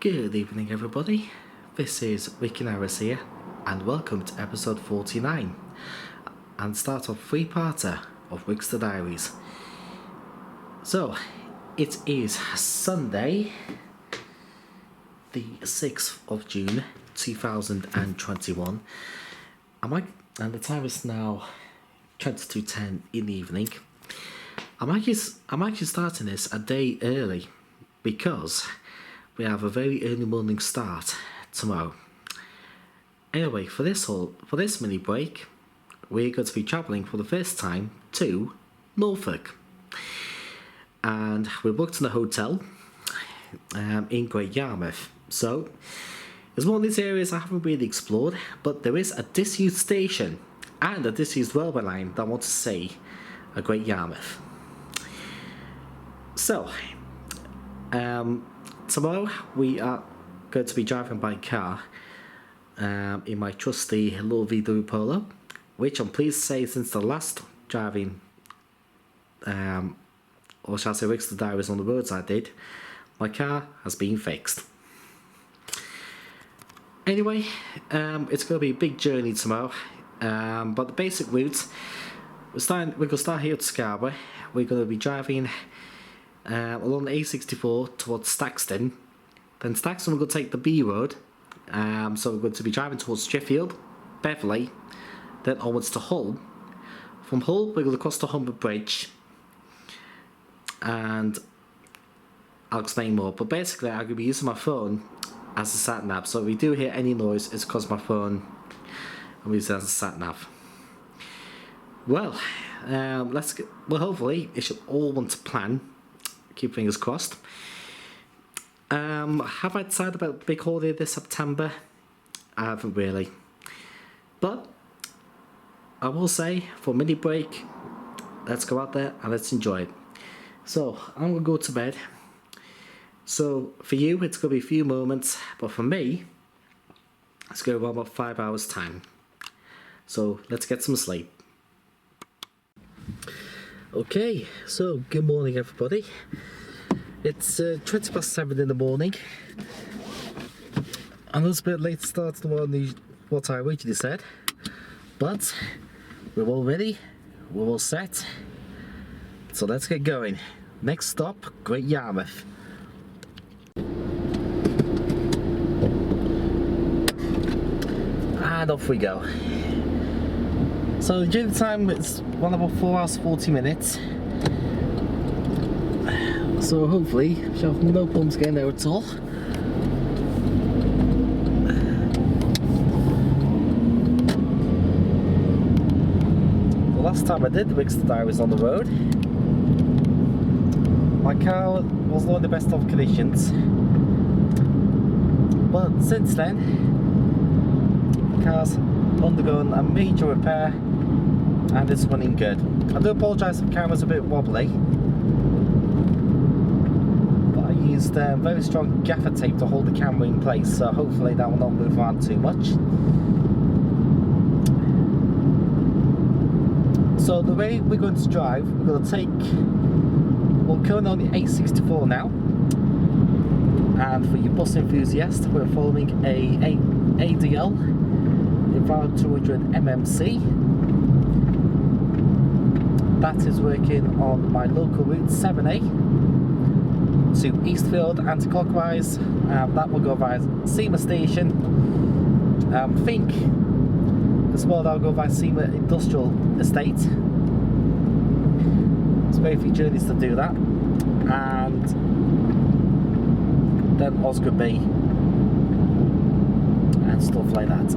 Good evening everybody, this is Ricster Diaries here and welcome to episode 49 and start of three-parter of Ricster Diaries. So, it is Sunday the 6th of June 2021 and the time is now 22:10 in the evening. I'm actually starting this a day early because we have a very early morning start tomorrow. Anyway, for this mini break, we're going to be travelling for the first time to Norfolk, and we're booked in a hotel in Great Yarmouth. So it's one of these areas I haven't really explored, but there is a disused station and a disused railway line that I want to see at Great Yarmouth. So tomorrow we are going to be driving by car in my trusty little VW Polo, which I'm pleased to say since the last driving, or shall I say Ricster Diaries on the roads I did, my car has been fixed. Anyway, it's going to be a big journey tomorrow, but the basic route, we're going to start here at Scarborough. We're going to be driving along the A64 towards Staxton. Then Staxton we're going to take the B road, so we're going to be driving towards Sheffield, Beverley, then onwards to Hull. From Hull we're going to cross the Humber Bridge, and I'll explain more, but basically I'm going to be using my phone as a sat nav, so if we do hear any noise it's because my phone I'm using it as a sat nav. Well, hopefully it should all want to plan. Keep fingers crossed. Have I decided about the big holiday this September? I haven't really, but I will say for a mini break, let's go out there and let's enjoy it. So I'm gonna go to bed. So for you it's gonna be a few moments, but for me it's gonna be about 5 hours time. So let's get some sleep. Okay, so good morning everybody. It's 7:20 in the morning. I know it's a bit late to start the morning what I originally said, but we're all ready, we're all set, so let's get going. Next stop, Great Yarmouth. And off we go. So the journey time is about 4 hours 40 minutes. So hopefully we shall have no problems getting there at all. The last time I did the Ricster Diaries on the road, my car was not in the best of conditions. But since then, the car's undergone a major repair and it's running good. I do apologise if the camera's a bit wobbly, but I used very strong gaffer tape to hold the camera in place, so hopefully that will not move around too much. So the way we're going to drive, we're going to take, we're currently on the A64 now, and for your bus enthusiast we're following a ADL about 200 MMC. That is working on my local route 7A to Eastfield anti-clockwise. That will go via Seema Station. I think as well that'll go via Seema Industrial Estate. There's very few journeys to do that. And then Oscar B and stuff like that.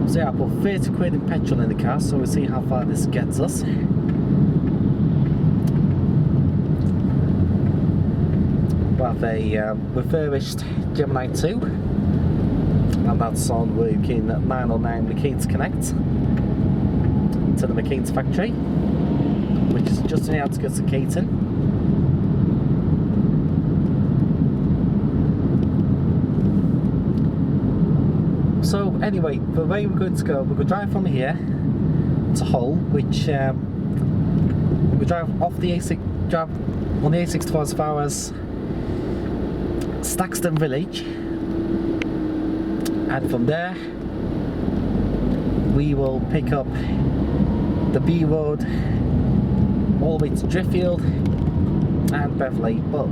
So yeah, I put 30 quid in petrol in the car, so we'll see how far this gets us. We have a refurbished Gemini 2, and that's on working 909 McKean's Connect to the McKean's factory, which is just on the outskirts of Caton. So anyway, the way we're going to go, we're going to drive from here to Hull, which we drive off the A6, drive on the A64 as far as Staxton village, and from there we will pick up the B road all the way to Driffield and Beverley. But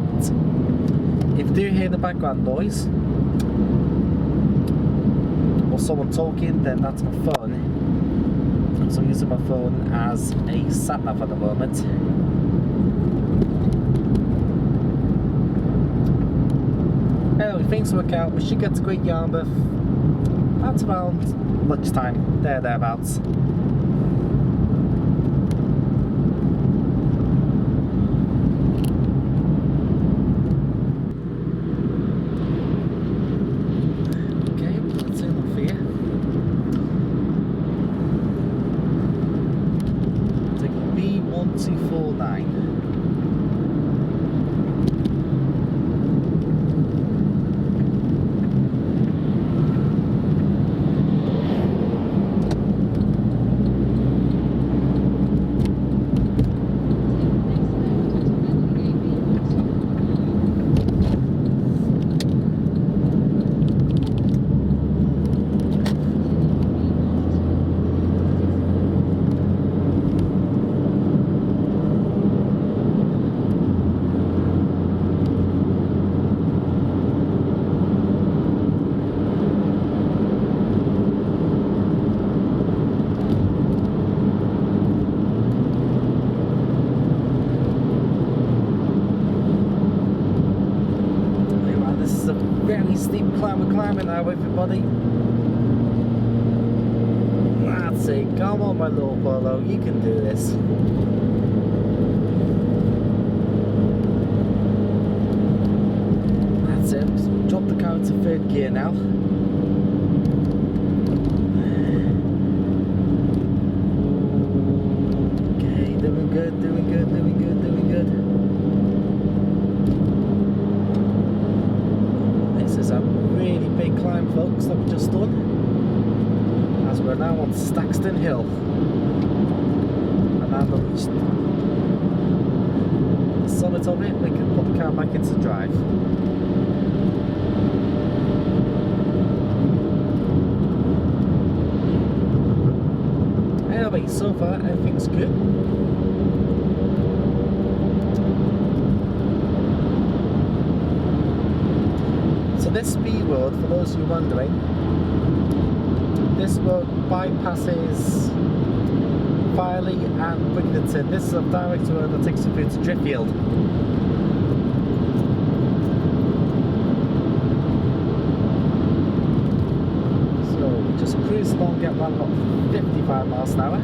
if you do hear the background noise or someone talking, then that's my phone. So I'm using my phone as a sat nav at the moment. Anyway, things work out. We should get to Great Yarmouth at around lunchtime, thereabouts. Okay, let's turn off here. Take B1249. Very steep climb we're climbing now, everybody. That's it. Come on, my little polo, you can do this. That's it. Just drop the car into third gear now. Okay, doing good, doing good, doing good, doing good. This is a really big climb, folks, that we've just done, as we're now on Staxton Hill, and now that we've reached the summit of it, we can put the car back into drive. Anyway, so far everything's good. This B road, for those who are wondering, this road bypasses Filey and Bridlington. This is a direct road that takes you through to Driffield. So we just cruise along at around about 55 miles an hour.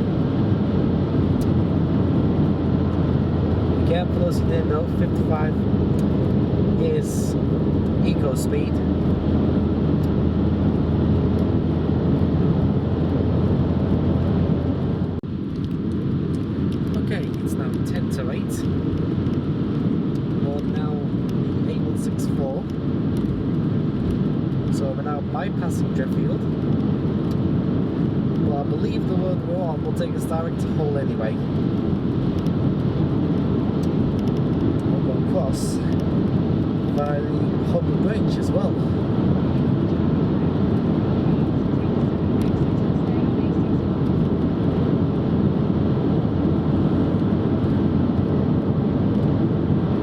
Again, for those who didn't know, 55 is eco speed. Okay, it's now 10 to 8. We're now A164. So we're now bypassing Driffield. Well, I believe the road we're on will take us direct to Hull anyway. We'll go across by the Humber Bridge as well.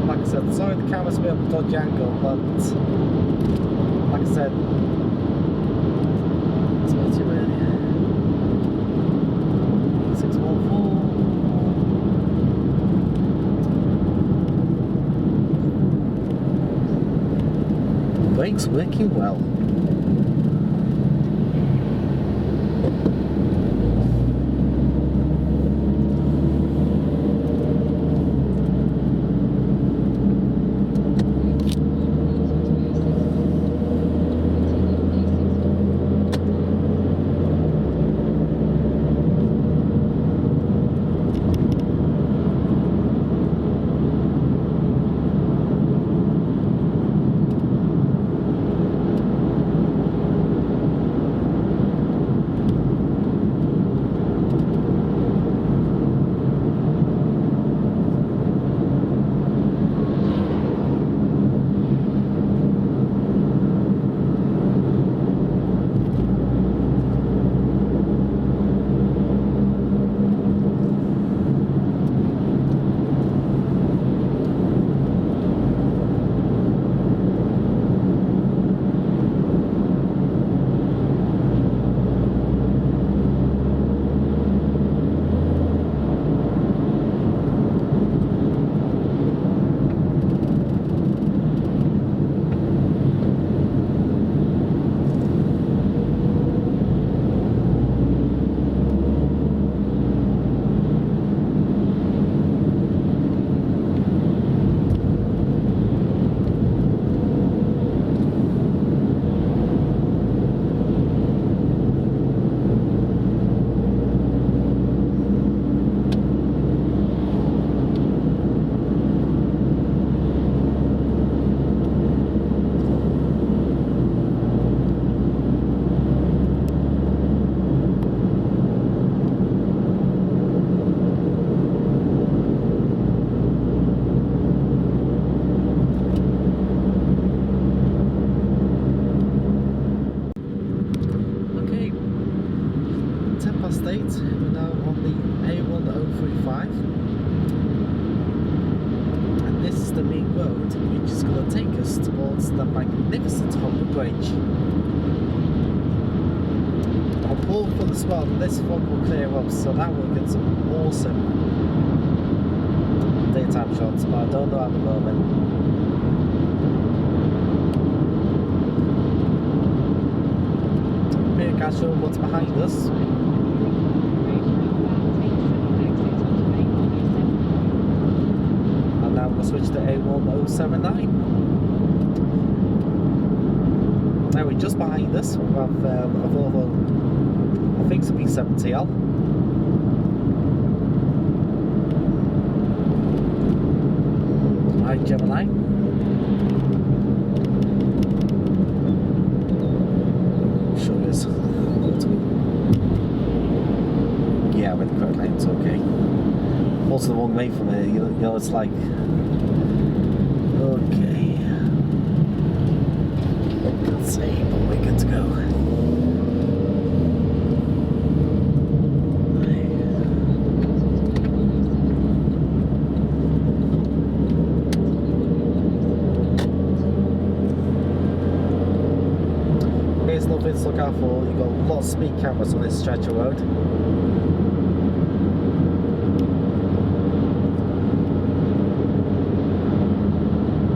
Like I said, sorry the camera's a bit of a dodgy angle, but like I said, it's way too early. 614. Brakes working well. magnificent Humber Bridge. I'll pull for the spot, this fog will clear up, so that will get some awesome daytime shots, but I don't know at the moment. Here, can't show what's behind us. And now we'll switch to A1079. Now we're just behind us, we have a Volvo, I think it's a B70L. Hi Gemini. Sure is. Yeah, with the correct lane, it's okay. Also the wrong way from it, you know, it's like... Okay. Let's see, but we're good to go. Here's nothing to look out for. You've got a lot of speed cameras on this stretch of road.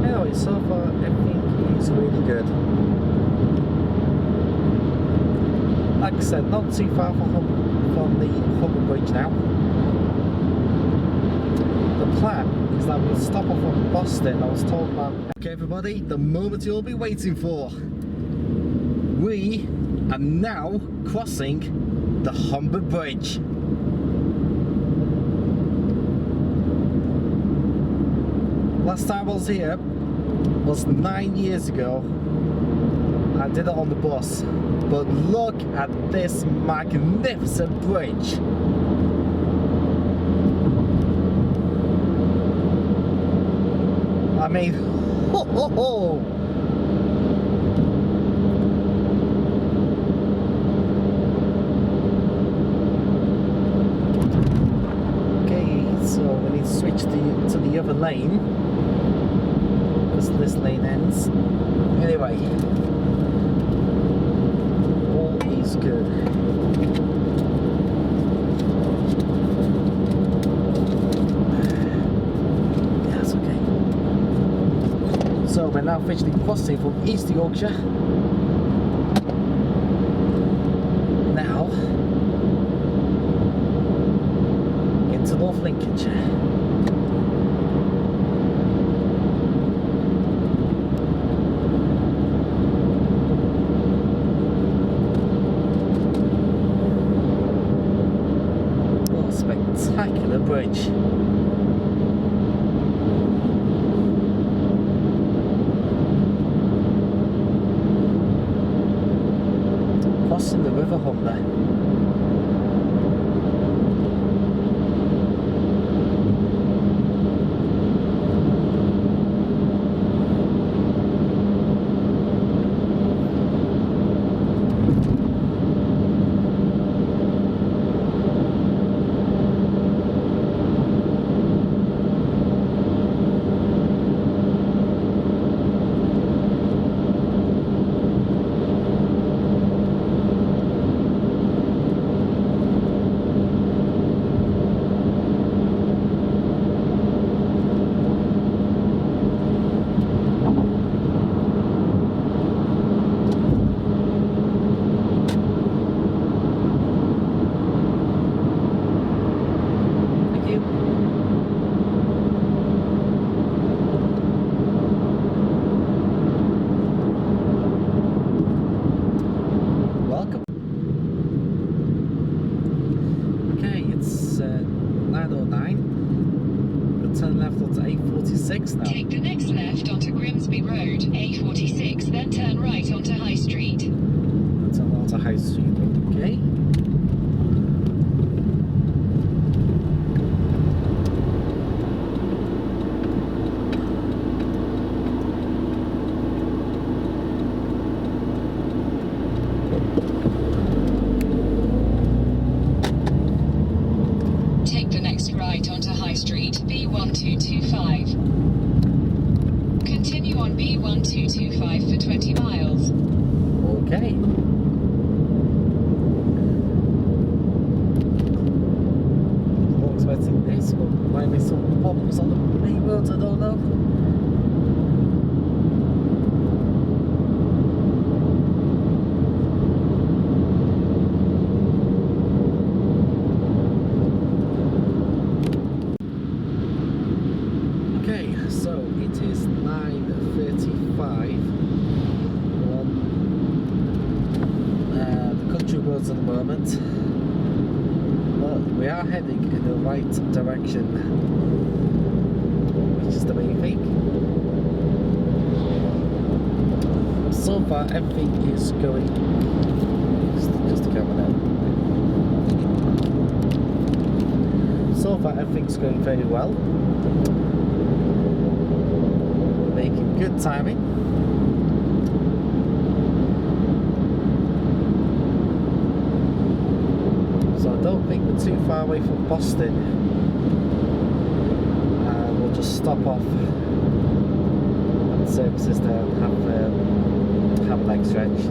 Anyway, so far everything is really good. Like I said, not too far from the Humber Bridge now. The plan is that we'll stop off at Boston. I was told about. Okay, everybody, the moment you'll be waiting for. We are now crossing the Humber Bridge. Last time I was here was 9 years ago. I did it on the bus. But look at this magnificent bridge. I mean, ho ho ho! So we need to switch to the other lane because this lane ends. Anyway, all is good. Yeah, that's okay. So we're now officially crossing from East Yorkshire. Now to North Lincolnshire. What a spectacular bridge. Crossing the River Humber. Now. Take the next left onto Grimsby Road, A46, then turn right onto High Street. Turn onto High Street, okay. Take the next right onto High Street, B1225. Continue on B1225 for 20 Okay. Not expecting this, but might be some problems on the main roads, I don't know. Okay, so it is 9:35 on the country roads at the moment. But we are heading in the right direction, which is the main thing. So far, everything is going. Just the camera now. So far, everything's going very well. We're making good timing. So I don't think we're too far away from Boston. And we'll just stop off at the services there and have a leg stretch.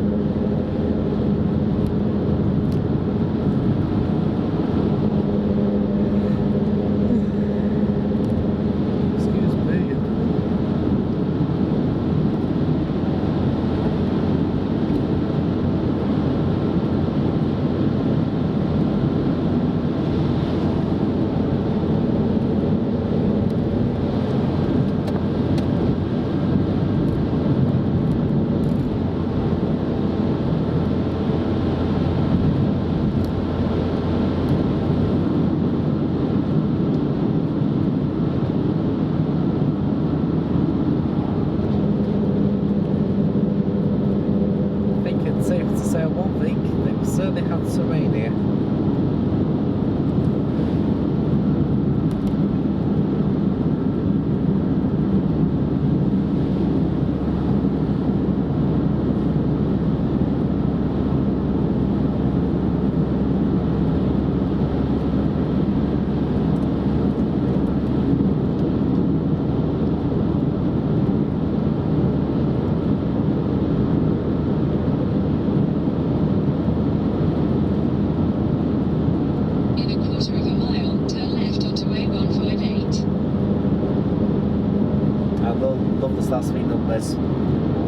Last three numbers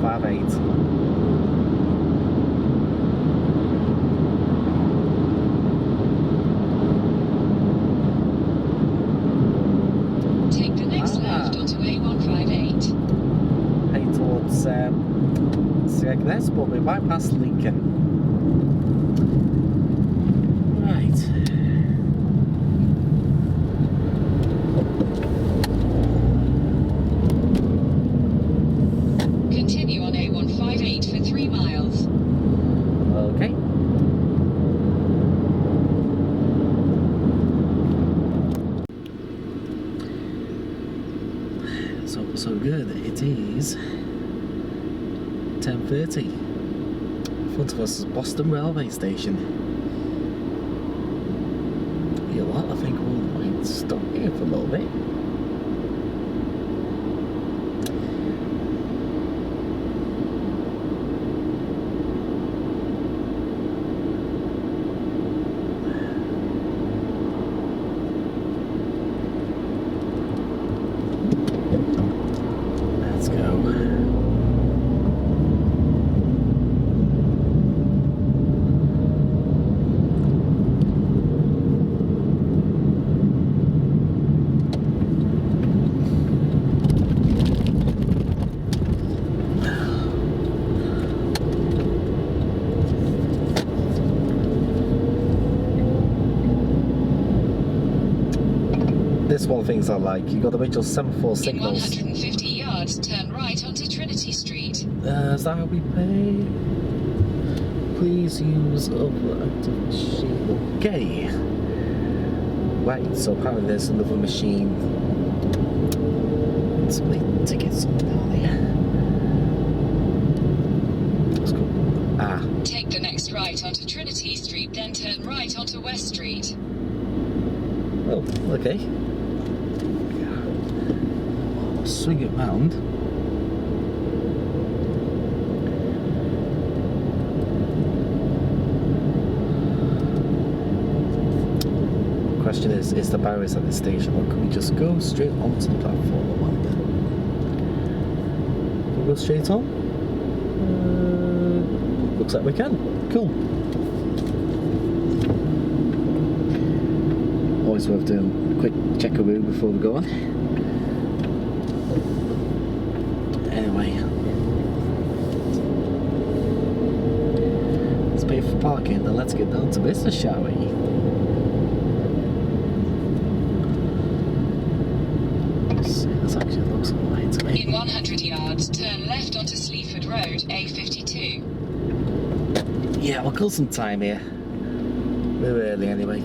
58. Take the next left onto A158. Heading towards Skegness, but we bypass Lincoln. Right. Continue on A158 for 3 miles. Okay. So good. It is 10:30. In front of us is Boston Railway Station. You know what? I think we might stop here for a little bit. This one things I like. You got the original semaphore signals. In 150 yards, turn right onto Trinity Street. Is that how we pay? Please use active machine. Okay. Right, so apparently there's another machine. Let's play tickets on down there. Let's go. Ah. Take the next right onto Trinity Street, then turn right onto West Street. Oh, okay. Swing it round. question is the barriers at this station, or can we just go straight onto the platform? I wonder. Can we go straight on? Looks like we can. Cool. Always worth doing a quick check-a-roo before we go on. Anyway, let's pay for parking, then let's get down to business, shall we? This actually looks alright to me. In 100 yards, turn left onto Sleaford Road, A52. Yeah, we'll kill some time here. We're early anyway.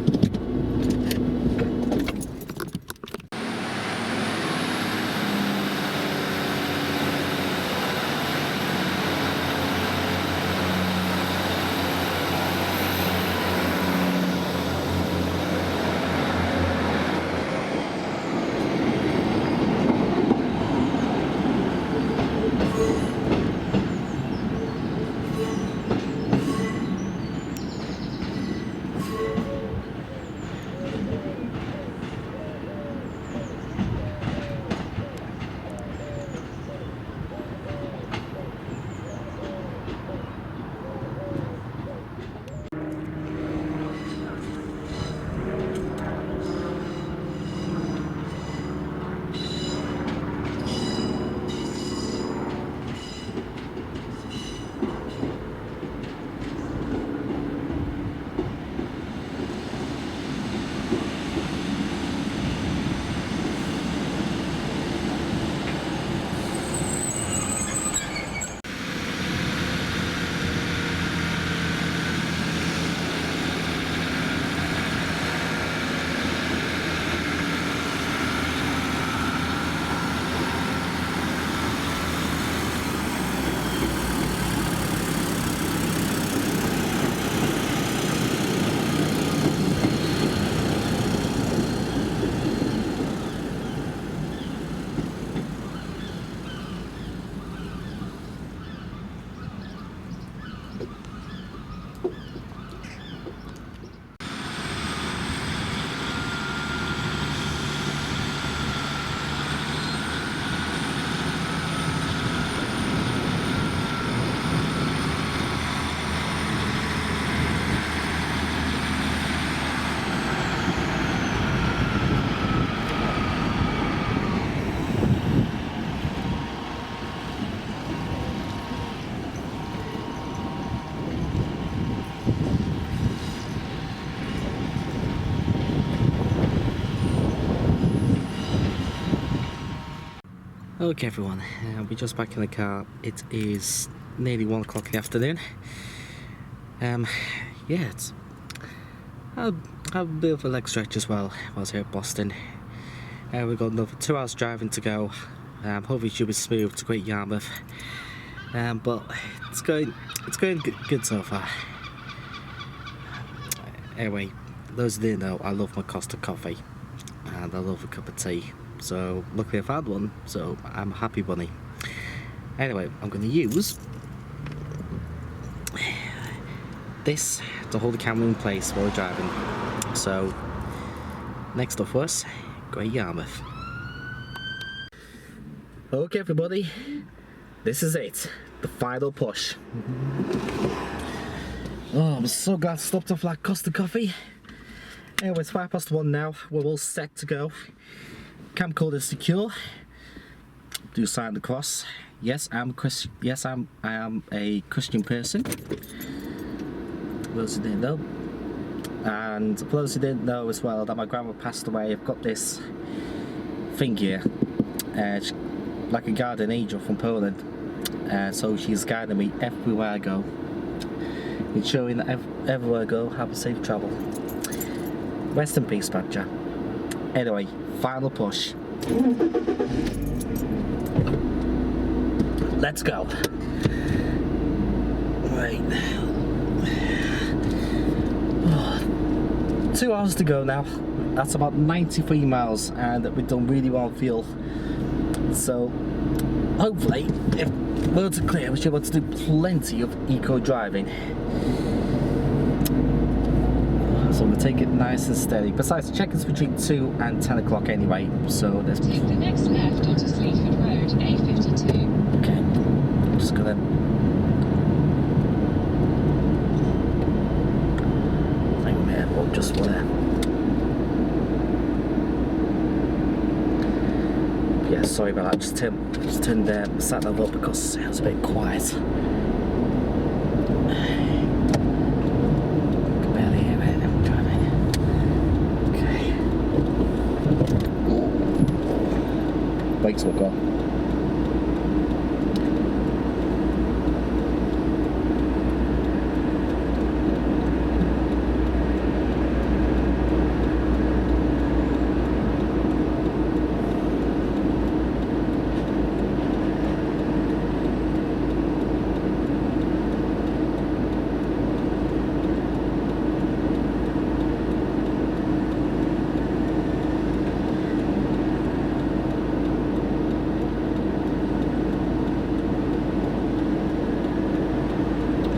Okay everyone, we're just back in the car. It is nearly 1 o'clock in the afternoon. Yeah, it's a bit of a leg stretch as well whilst here at Boston. We've got another 2 hours driving to go. Hopefully it should be smooth to Great Yarmouth. But it's going good so far. Anyway, those who didn't know, I love my Costa Coffee and I love a cup of tea. So luckily I've had one, so I'm a happy bunny. Anyway, I'm going to use this to hold the camera in place while we're driving. So next up for us, Great Yarmouth. Okay everybody, this is it, the final push. Oh, I'm so glad I stopped off like Costa Coffee. Anyway, it's 1:05 now, we're all set to go. Camcorder is secure. Do sign the cross. Yes, I am a Christian person. For those who didn't know. And for those who didn't know as well, that my grandma passed away, I've got this thing here. Like a guardian angel from Poland. So she's guiding me everywhere I go. Ensuring that everywhere I go, have a safe travel. Rest in peace, Badger. Anyway, final push. Let's go. Right. 2 hours to go now. That's about 93 miles, and we've done really well on fuel. So, hopefully, if roads are clear, we should be able to do plenty of eco driving. So we'll take it nice and steady. Besides, the check-in's between 2 and 10 o'clock anyway, so there's... Take the next left onto Sleaford Road, A52. Okay, I'm just gonna... Hang on a minute, we'll just wanna... Yeah, sorry about that, just turned the sat nav up because it was a bit quiet. Brakes will go.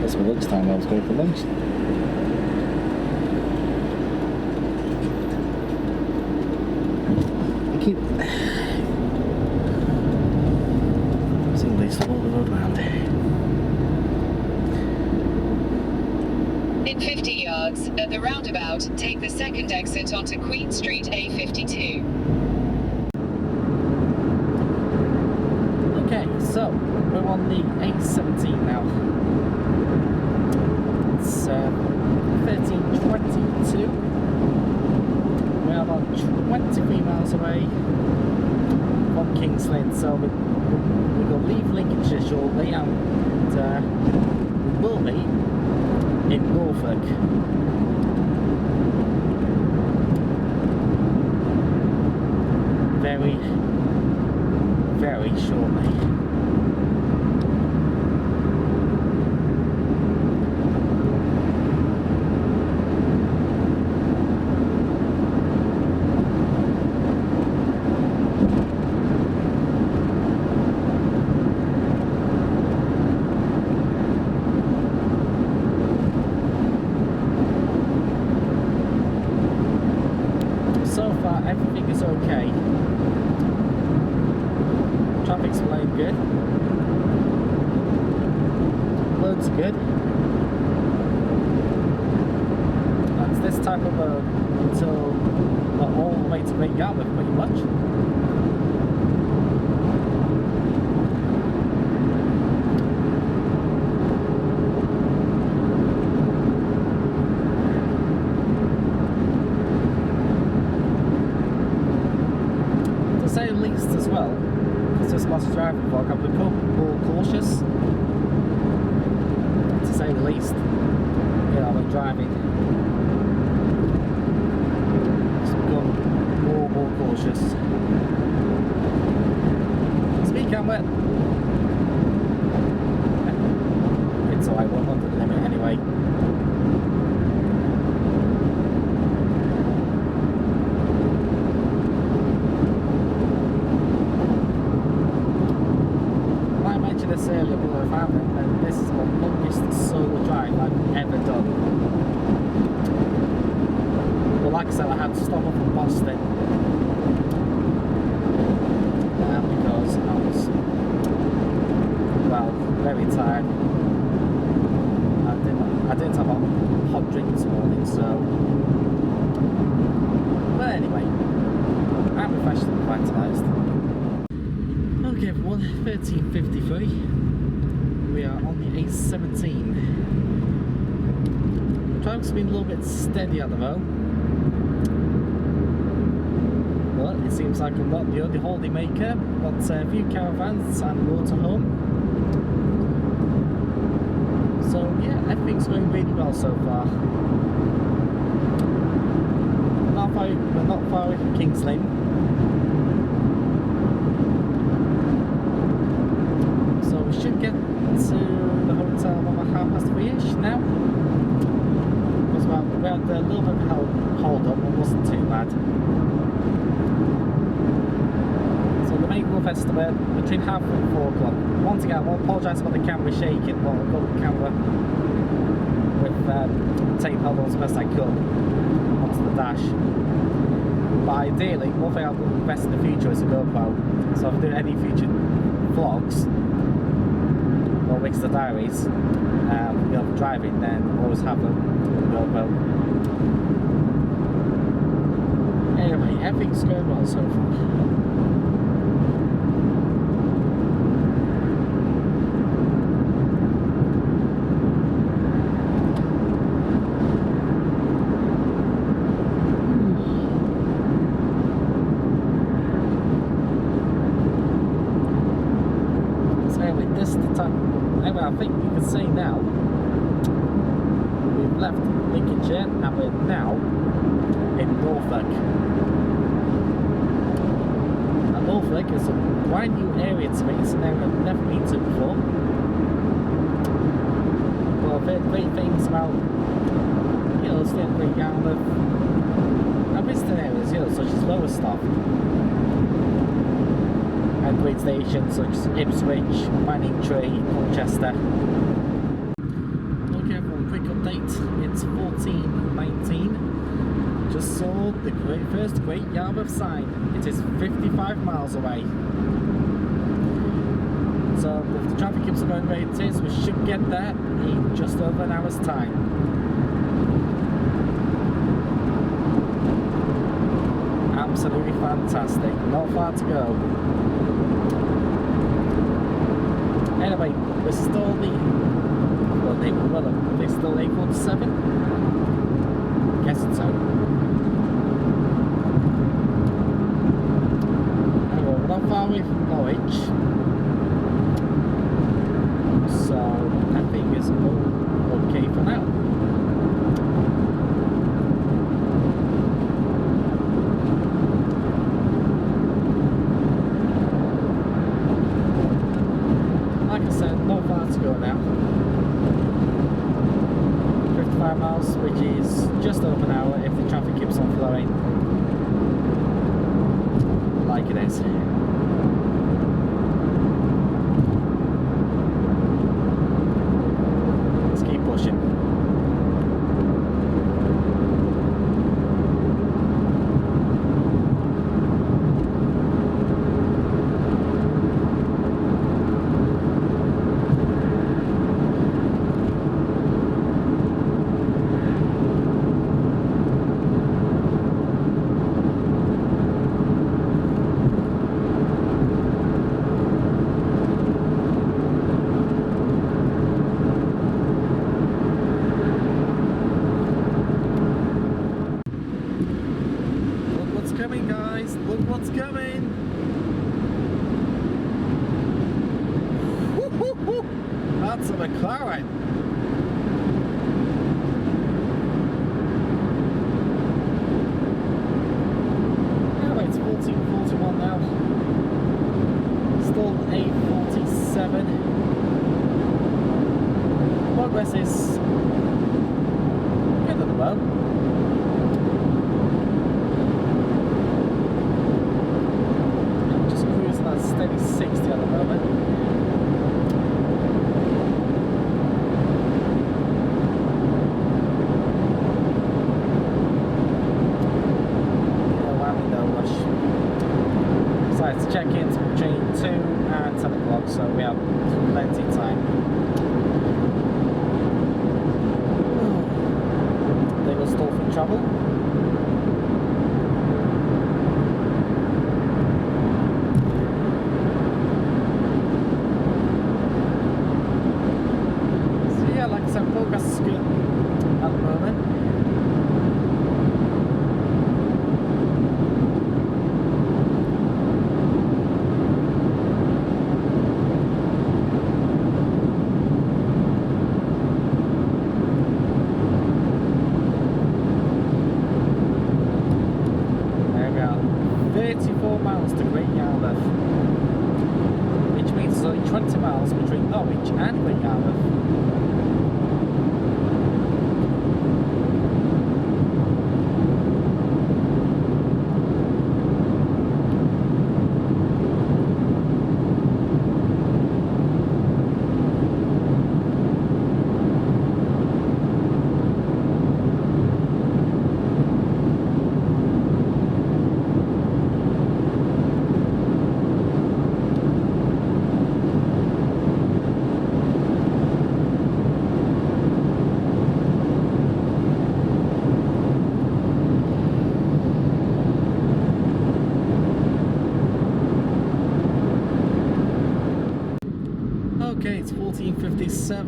For lunchtime, I was going for lunch. I keep seeing they follow the road round. In 50 yards, at the roundabout, take the second exit onto Queen Street, A52. Okay, so we're on the A17 now. It's 13:22. We are about 23 miles away from King's Lynn, so we will leave Lincolnshire shortly, and we will be in Norfolk. Very, very shortly. So far, everything is okay. Traffic's flowing good. Roads are good. And it's this type of road until all the way to Great Yarmouth, pretty much. To say the least as well, because there's lots of driving fog, I've become more cautious, to say the least, when driving. Just become more cautious. Speak and wet. It's alright, we're under the limit anyway. This earlier, but I found it, and this is the longest solo drive I've ever done. But like I said, I had to stop up in Boston because I was, well, very tired. I didn't have a hot drink this morning, so. But anyway, I'm refreshed and revitalised. Okay everyone, 13:53. We are on the A17. Traffic's been a little bit steady at the moment. But it seems like I'm not the only holiday maker. Got a few caravans and motorhome. So yeah, everything's going really well so far. We're not far away from King's Lynn. We should get to the hotel about 3:30ish now. Because well, we had a little bit of a hold up, but it wasn't too bad. So the main Wolf estimate between 3:30 and 4 o'clock. Once again, I apologise about the camera shaking, but I've got the camera with tape held on as best I could onto the dash. But ideally, one thing I'll invest in the future is a GoPro. So if I do any future vlogs or Ricster Diaries, driving, then always have a GoPro. Anyway, everything's going well so far. I think you can say now we've left Lincolnshire and we're now in Norfolk. And Norfolk is a brand new area to me. It's an area I've never been to before. But I've heard great things about, still Great Yarmouth and visiting areas, such as Lowestoft. And great stations such as Ipswich, Manningtree, Colchester. Okay, for a quick update, it's 14:19. Just saw the first Great Yarmouth sign. It is 55 miles away. So if the traffic keeps on going the way it is, we should get there in just over an hour's time. Absolutely fantastic. Not far to go. Anyway, we're still they're still A47? Guessing so. Anyway, we're not far away from Norwich. So, I think it's all okay for now. Now 55 miles, which is just over an hour if the traffic keeps on flowing like it is. Let's keep pushing. Look what's coming! Woo-hoo-hoo! That's a McLaren! Oh, it's 14:41 now. Still A47. Progress is good at the moment. Steady 60 at the moment. No rush. Besides, check-ins between 2 and 10 o'clock, so we have plenty of time. They will stall for travel. Progress is good at the moment. There we are, 34 miles to Great Yarmouth, which means there's only 20 miles between Norwich and Great Yarmouth.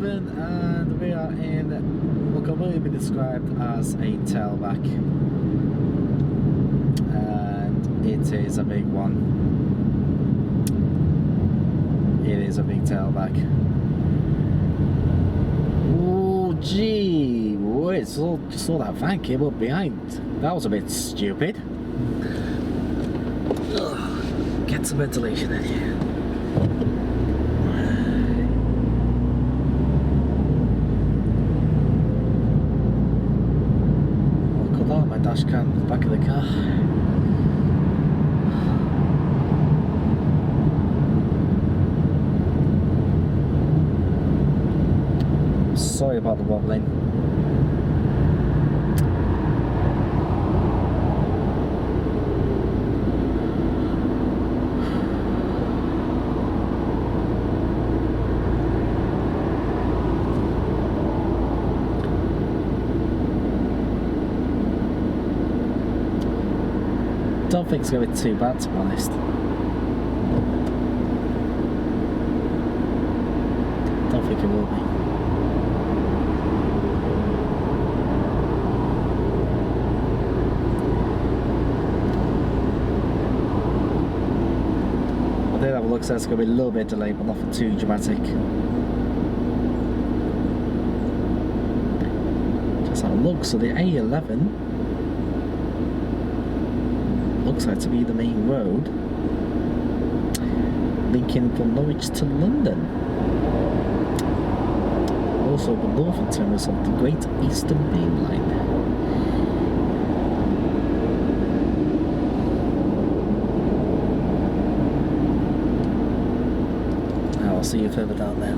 Nafferton, and we are in what can really be described as a tailback, and it is a big one. It is a big tailback. Oh gee, wait, saw that van came up behind. That was a bit stupid. Ugh, get some ventilation in here. Dash cam back of the car. Sorry about the wobbling. Don't think it's going to be too bad, to be honest. Don't think it will be. I did have a look, so it's going to be a little bit delayed, but nothing too dramatic. Just have a look, so the A11 looks like to be the main road linking from Norwich to London. Also the northern terminus of the Great Eastern Main Line. Now I'll see you further down there.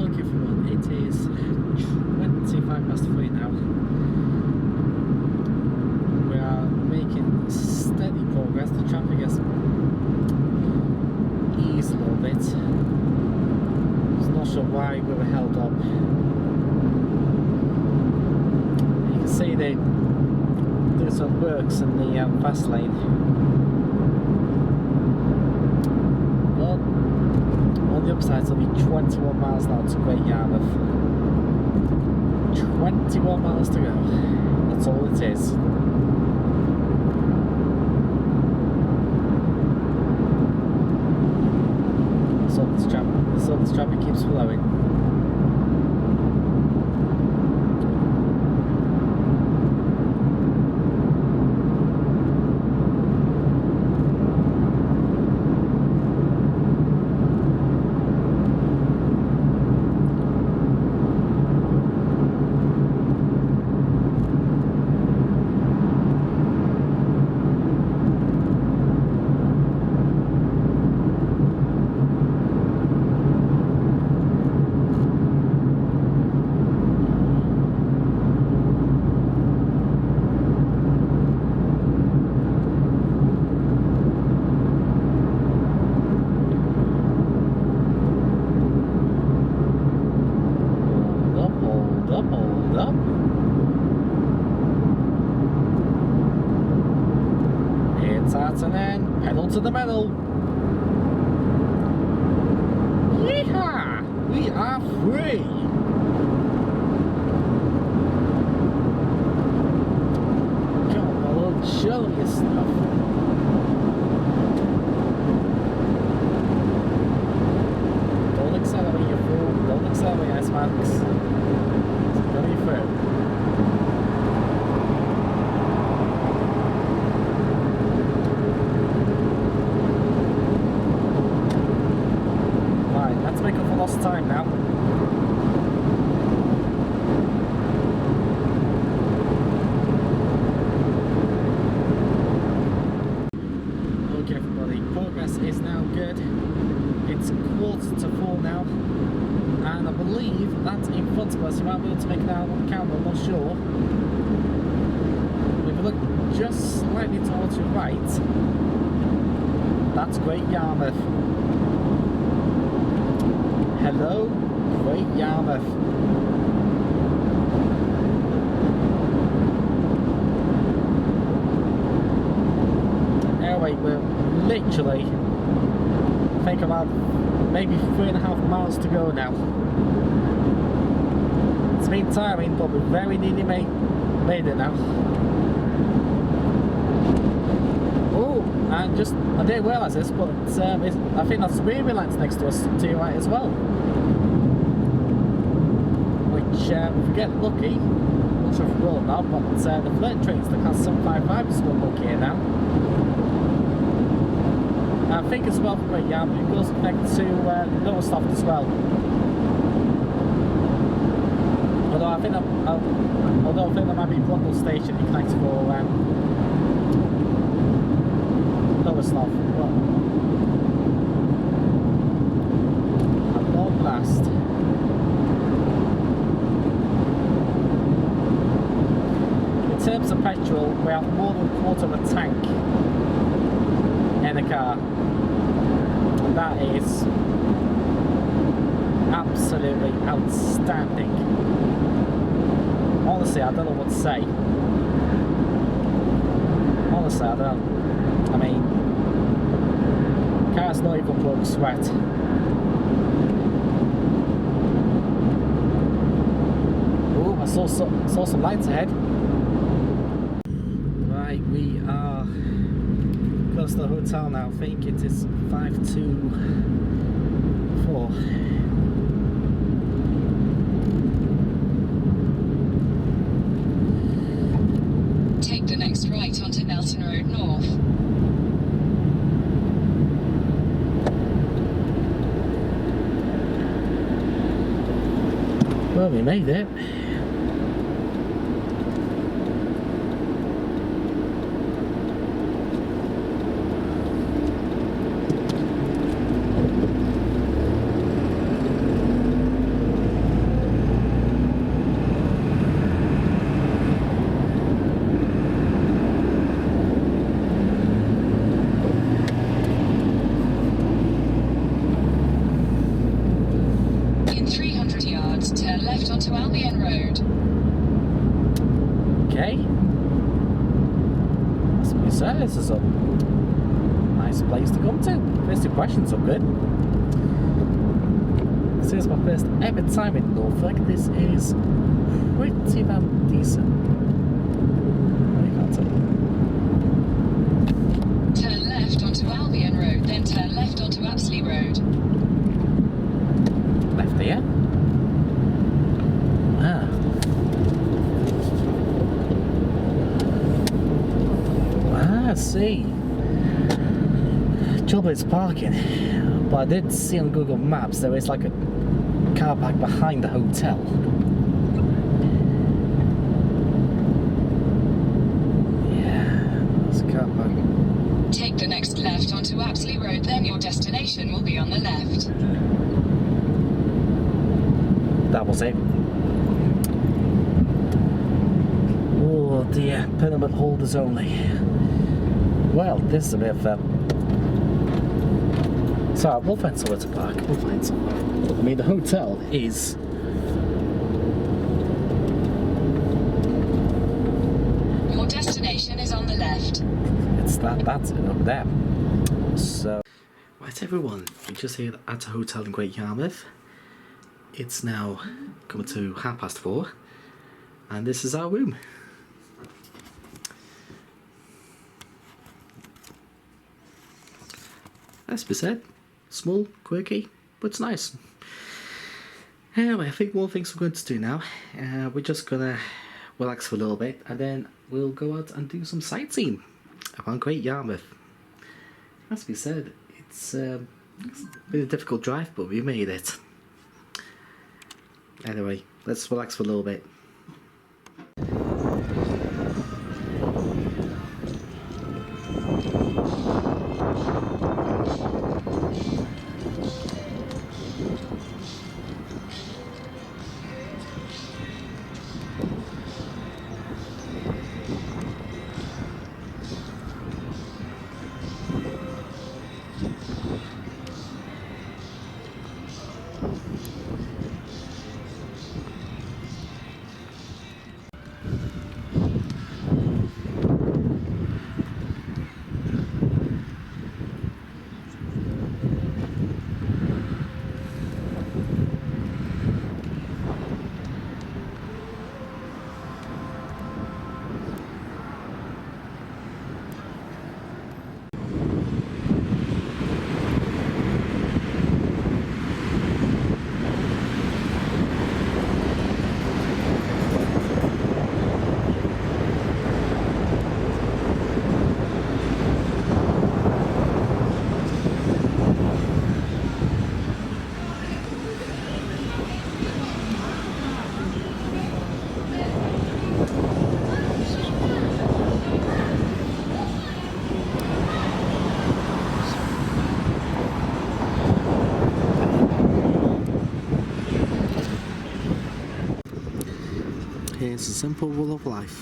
Okay everyone, it is 3 now. Making steady progress. The traffic has eased a little bit. I'm not sure why we were held up. You can see there's some works in the fast lane. But on the upside, it'll be 21 miles now to Great Yarmouth. 21 miles to go. That's all it is. So this traffic keeps flowing. And then pedal to the metal. Yeehaw! We are free! Come on, my lord, show me your stuff. Don't accelerate, you fool. Don't accelerate, Ice Max. It's going through. Make up for lost time now. Okay everybody, progress is now good. It's 3:45 now, and I believe that in front of us, you might be able to make it out on camera, I'm not sure. If you look just slightly towards your right, that's Great Yarmouth. Hello, Great Yarmouth. Anyway, we're literally, I think about maybe 3.5 miles to go now. It's been tiring, but we very nearly made it now. Oh, and just, I didn't realise this, but I think that's Weary Lights next to us to your right as well. Which, if we get lucky, I'm not sure if we will or not, but the flirt trains, the Class 755 is going to look here now. I think as well for Great Yarmouth, it goes connect to Nowis as well. Although I think there might be Brundle Station that connects for Nowis but at long last. In terms of petrol, we have more than a quarter of a tank in the car. That is absolutely outstanding. Honestly, I don't know what to say. Honestly, I don't. I mean, car's not even broke sweat. Oh, I saw some lights ahead. Right, we are close to the hotel now. I think it is 524. Take the next right onto Nelson Road North. Well, we made it. This is a nice place to come to. First impressions are good. This is my first ever time in Norfolk. This is pretty damn decent. You can't tell. Turn left onto Albion Road, then turn left onto Apsley Road. Left here? Ah. I see. Trouble is parking, but I did see on Google Maps there is like a car park behind the hotel. Yeah, there's a car park. Take the next left onto Apsley Road, then your destination will be on the left. That was it. Oh dear, permit holders only. Well, this is a bit of so we'll find somewhere to park. We'll find somewhere. I mean, the hotel is your destination is on the left. It's that's it up there. So right everyone, we just here at a hotel in Great Yarmouth. It's now coming to 4:30 and this is our room. As we said, small, quirky, but it's nice. Anyway, I think one thing we're going to do now, we're just gonna relax for a little bit and then we'll go out and do some sightseeing around Great Yarmouth. As we said, it's been a difficult drive, but we made it. Anyway, let's relax for a little bit. Here's a simple rule of life.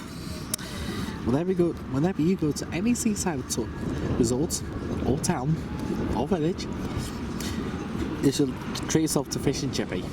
Whenever you go to any seaside resort, or town, or village, you should treat yourself to fish and chippy.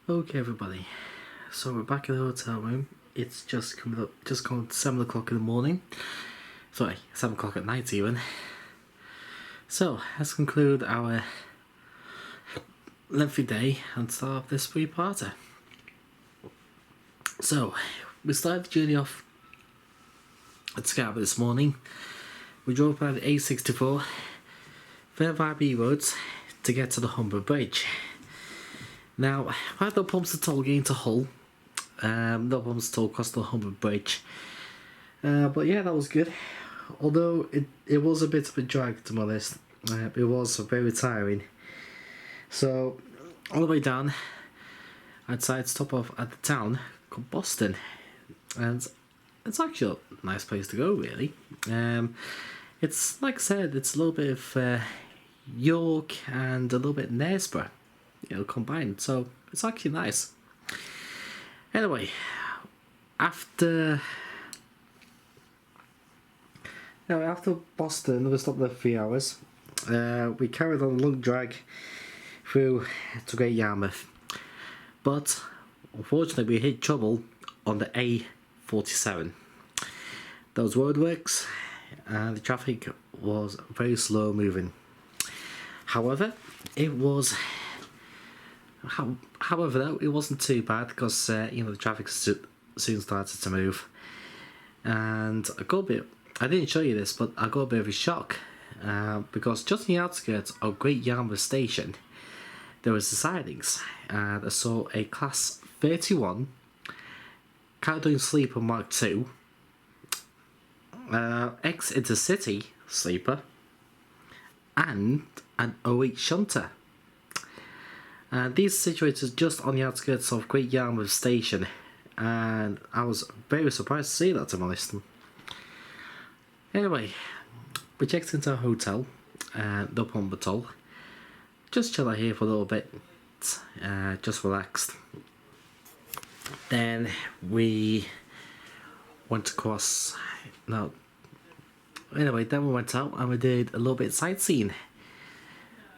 Okay, everybody. So we're back in the hotel room. It's just gone 7 o'clock in the morning. Sorry, 7 o'clock at night even. So let's conclude our lengthy day and start off this three-parter. So we started the journey off at Skegness this morning. We drove by the A64, then via B roads to get to the Humber Bridge. Now, I had no problems at all getting to Hull. No problems at all across the Humber Bridge. But yeah, that was good. Although it was a bit of a drag, to be honest. It was very tiring. So, on the way down, I decided to stop off at the town called Boston. And it's actually a nice place to go, really. It's, like I said, it's a little bit of York and a little bit Knaresborough, combined, so it's actually nice. Anyway, after Boston, we stopped there for 3 hours. We carried on a long drag through to Great Yarmouth, but unfortunately we hit trouble on the A47. Those roadworks and the traffic was very slow moving. However, it wasn't too bad because the traffic soon started to move, and I didn't show you this, but I got a bit of a shock because just on the outskirts of Great Yarmouth station there was the sightings, and I saw a Class 31 Caledonian Sleeper Mark II, ex-Intercity Sleeper, and an 08 Shunter. And these are situated just on the outskirts of Great Yarmouth station, and I was very surprised to see that, to be honest. Anyway, we checked into a hotel, no problem at all. Just chill out here for a little bit, just relaxed. Then we went across. Then we went out and we did a little bit of sightseeing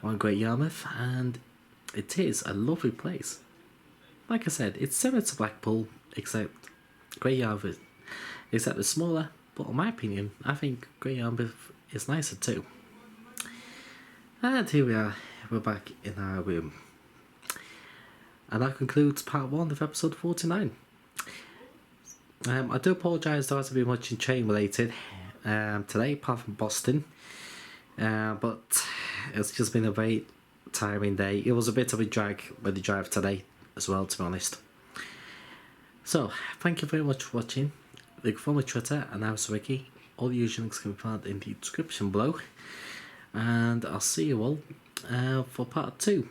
on Great Yarmouth, and it is a lovely place. Like I said, it's similar to Blackpool, except Great Yarmouth, except it's smaller. But in my opinion, I think Great Yarmouth is nicer too. And here we are, we're back in our room. And that concludes part 1 of episode 49. I do apologise, there hasn't been much in train related today, apart from Boston. But it's just been a very tiring day. It was a bit of a drag with the drive today as well, to be honest. So, thank you very much for watching. You can follow my Twitter and Nowis Ricky. All the usual links can be found in the description below. And I'll see you all for part 2.